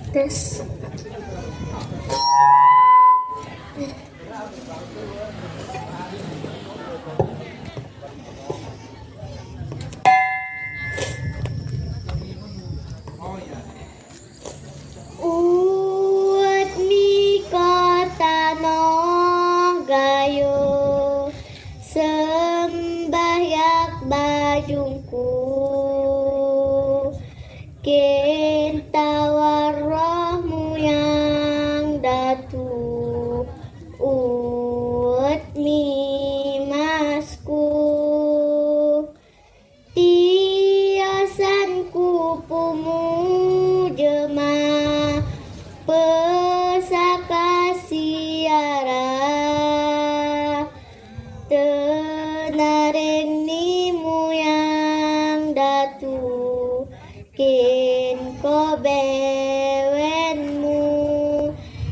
Tes. Uut mi kotano gayo sembayak bajungku kentawar rohmu yang datu uut mi masku tiasan kupumu jema pesaka siara tenareng nimu yang datu kin ko bewenmu.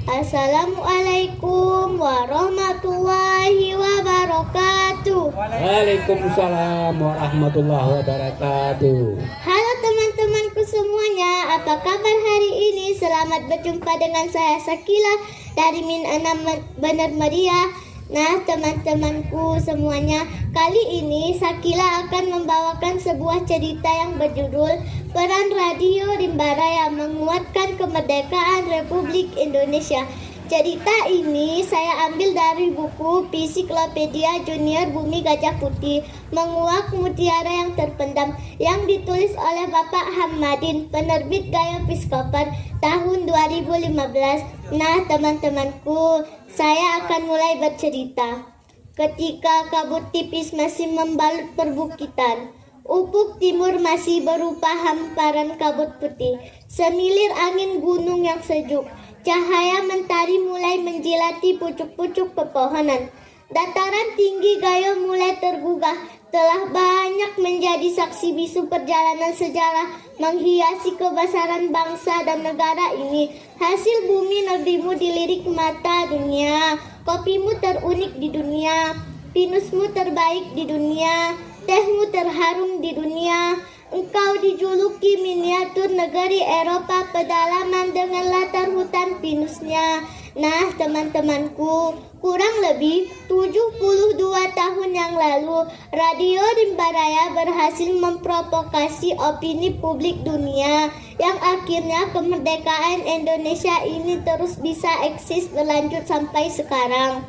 Assalamualaikum warahmatullahi wabarakatuh. Waalaikumsalam warahmatullahi wabarakatuh. Halo teman-temanku semuanya, apa kabar hari ini? Selamat berjumpa dengan saya Sakila dari Min 6 Benar Meriah. Nah teman-temanku semuanya, kali ini Sakila akan membawakan sebuah cerita yang berjudul Peran Radio Rimba Raya Menguatkan Kemerdekaan Republik Indonesia. Cerita ini saya ambil dari buku Psiklopedia Junior Bumi Gajah Putih Menguak Mutiara yang Terpendam yang ditulis oleh Bapak Hamadin, penerbit Gaya Piskoper tahun 2015. Nah teman-temanku, saya akan mulai bercerita. Ketika kabut tipis masih membalut perbukitan, ufuk timur masih berupa hamparan kabut putih, semilir angin gunung yang sejuk. Cahaya mentari mulai menjilati pucuk-pucuk pepohonan. Dataran tinggi Gayo mulai tergugah. Telah banyak menjadi saksi bisu perjalanan sejarah menghiasi kebesaran bangsa dan negara ini. Hasil bumi negerimu dilirik mata dunia. Kopimu terunik di dunia. Pinusmu terbaik di dunia. Tehmu terharum di dunia. Engkau dijuluki miniatur negeri Eropa pedalaman dengan latar hutan pinusnya. Nah teman-temanku, kurang lebih 72 tahun yang lalu, Radio Rimba Raya berhasil memprovokasi opini publik dunia yang akhirnya kemerdekaan Indonesia ini terus bisa eksis berlanjut sampai sekarang.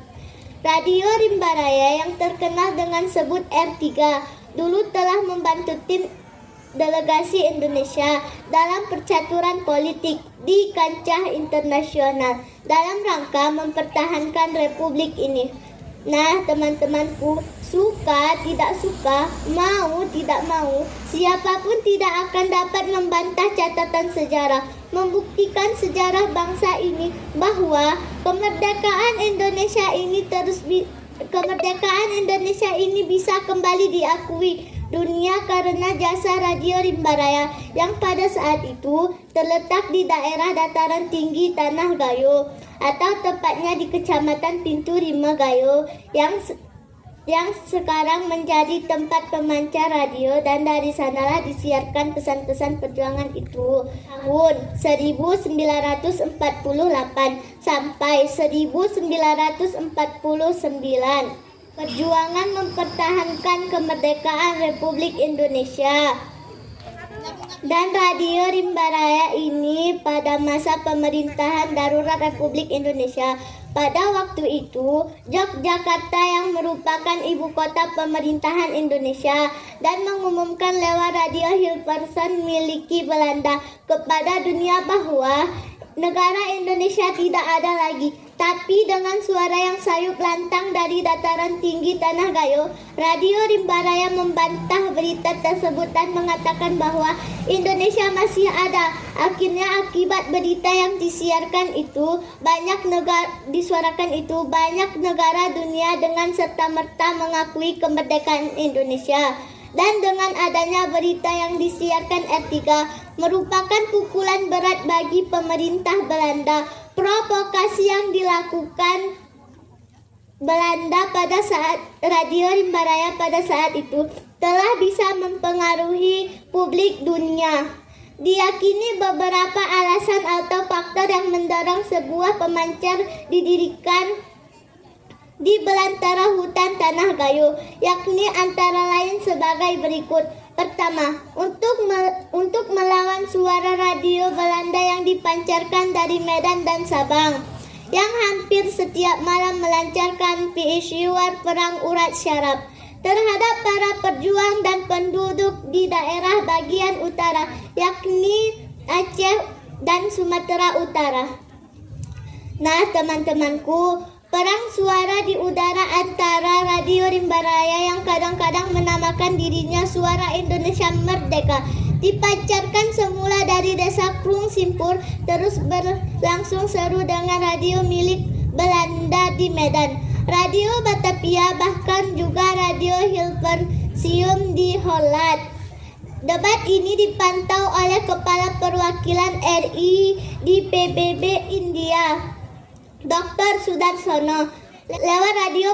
Radio Rimba Raya yang terkenal dengan sebut R3 dulu telah membantu tim delegasi Indonesia dalam percaturan politik di kancah internasional dalam rangka mempertahankan republik ini. Nah teman-temanku, suka tidak suka, mau tidak mau, siapapun tidak akan dapat membantah catatan sejarah, membuktikan sejarah bangsa ini bahwa kemerdekaan Indonesia ini bisa kembali diakui dunia karena jasa Radio Rimba Raya yang pada saat itu terletak di daerah dataran tinggi Tanah Gayo atau tepatnya di Kecamatan Pintu Rima Gayo yang sekarang menjadi tempat pemancar radio, dan dari sanalah disiarkan pesan-pesan perjuangan itu. Tahun 1948 sampai 1949. Perjuangan mempertahankan kemerdekaan Republik Indonesia. Dan Radio Rimba Raya ini pada masa pemerintahan darurat Republik Indonesia. Pada waktu itu, Yogyakarta yang merupakan ibu kota pemerintahan Indonesia dan mengumumkan lewat radio Hilversum miliki Belanda kepada dunia bahwa negara Indonesia tidak ada lagi. Tapi dengan suara yang sayup lantang dari dataran tinggi Tanah Gayo, Radio Rimba Raya membantah berita tersebut dan mengatakan bahwa Indonesia masih ada. Akhirnya akibat berita yang disiarkan itu, banyak negara dunia dengan serta-merta mengakui kemerdekaan Indonesia. Dan dengan adanya berita yang disiarkan R3 merupakan pukulan berat bagi pemerintah Belanda. Provokasi yang dilakukan Belanda pada saat Radio Rimba Raya pada saat itu telah bisa mempengaruhi publik dunia. Diyakini beberapa alasan atau faktor yang mendorong sebuah pemancar didirikan di belantara hutan Tanah Gayo, yakni antara lain sebagai berikut. Pertama, untuk melawan suara radio Belanda yang dipancarkan dari Medan dan Sabang, yang hampir setiap malam melancarkan peristiwa perang urat syarab terhadap para pejuang dan penduduk di daerah bagian utara, yakni Aceh dan Sumatera Utara. Nah, teman-temanku, perang suara di udara antara Radio Rimba Raya yang kadang-kadang menamakan dirinya Suara Indonesia Merdeka dipancarkan semula dari desa Krung Simpur, terus berlangsung seru dengan radio milik Belanda di Medan, Radio Batavia, bahkan juga Radio Hilversum di Holland. Debat ini dipantau oleh Kepala Perwakilan RI di PBB India, Dr. Sudarsono, lewat Radio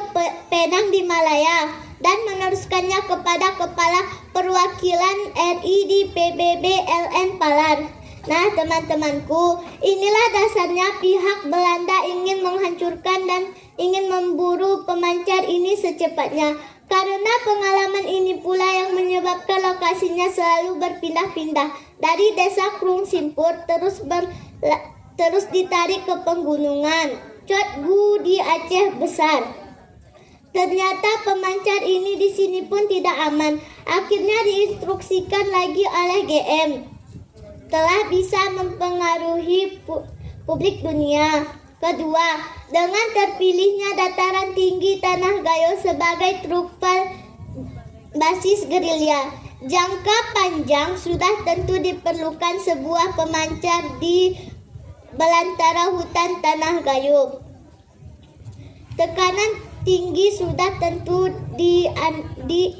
Penang di Malaya, dan meneruskannya kepada Kepala Perwakilan RI di PBB LN Palar. Nah, teman-temanku, inilah dasarnya pihak Belanda ingin menghancurkan dan ingin memburu pemancar ini secepatnya. Karena pengalaman ini pula yang menyebabkan lokasinya selalu berpindah-pindah dari desa Krung Simpur terus ditarik ke pegunungan Cotgu di Aceh Besar. Ternyata pemancar ini di sini pun tidak aman. Akhirnya diinstruksikan lagi oleh GM. Telah bisa mempengaruhi publik dunia. Kedua, dengan terpilihnya dataran tinggi Tanah Gayo sebagai trupal basis gerilya, jangka panjang sudah tentu diperlukan sebuah pemancar di belantara hutan Tanah Gayo. Tekanan tinggi sudah tentu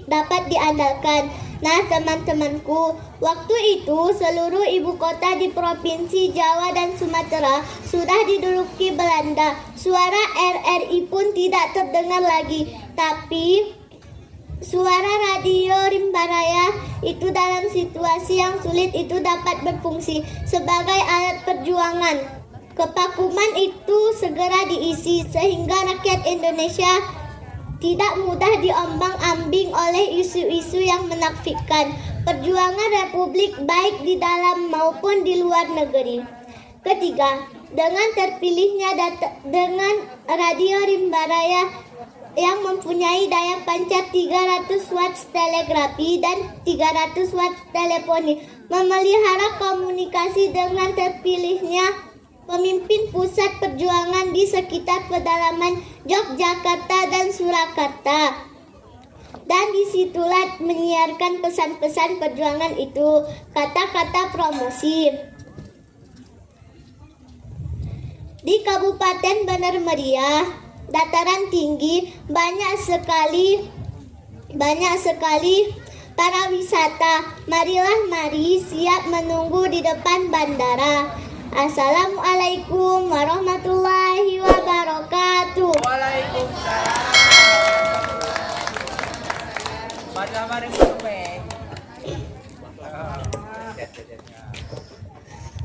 dapat diandalkan. Nah, teman-temanku, waktu itu seluruh ibu kota di Provinsi Jawa dan Sumatera sudah diduduki Belanda. Suara RRI pun tidak terdengar lagi. Tapi suara Radio Rimba Raya itu dalam situasi yang sulit itu dapat berfungsi sebagai alat perjuangan. Kevakuman itu segera diisi sehingga rakyat Indonesia tidak mudah diombang-ambing oleh isu-isu yang menakutkan perjuangan Republik baik di dalam maupun di luar negeri. Ketiga, dengan terpilihnya dengan Radio Rimba Raya yang mempunyai daya pancar 300 watts telegrafi dan 300 watts teleponi, memelihara komunikasi dengan terpilihnya pemimpin pusat perjuangan di sekitar pedalaman Yogyakarta dan Surakarta. Dan disitulah menyiarkan pesan-pesan perjuangan itu, kata-kata promosi. Di Kabupaten Bener Meriah, dataran tinggi, banyak sekali para wisata. Mari siap menunggu di depan bandara. Assalamualaikum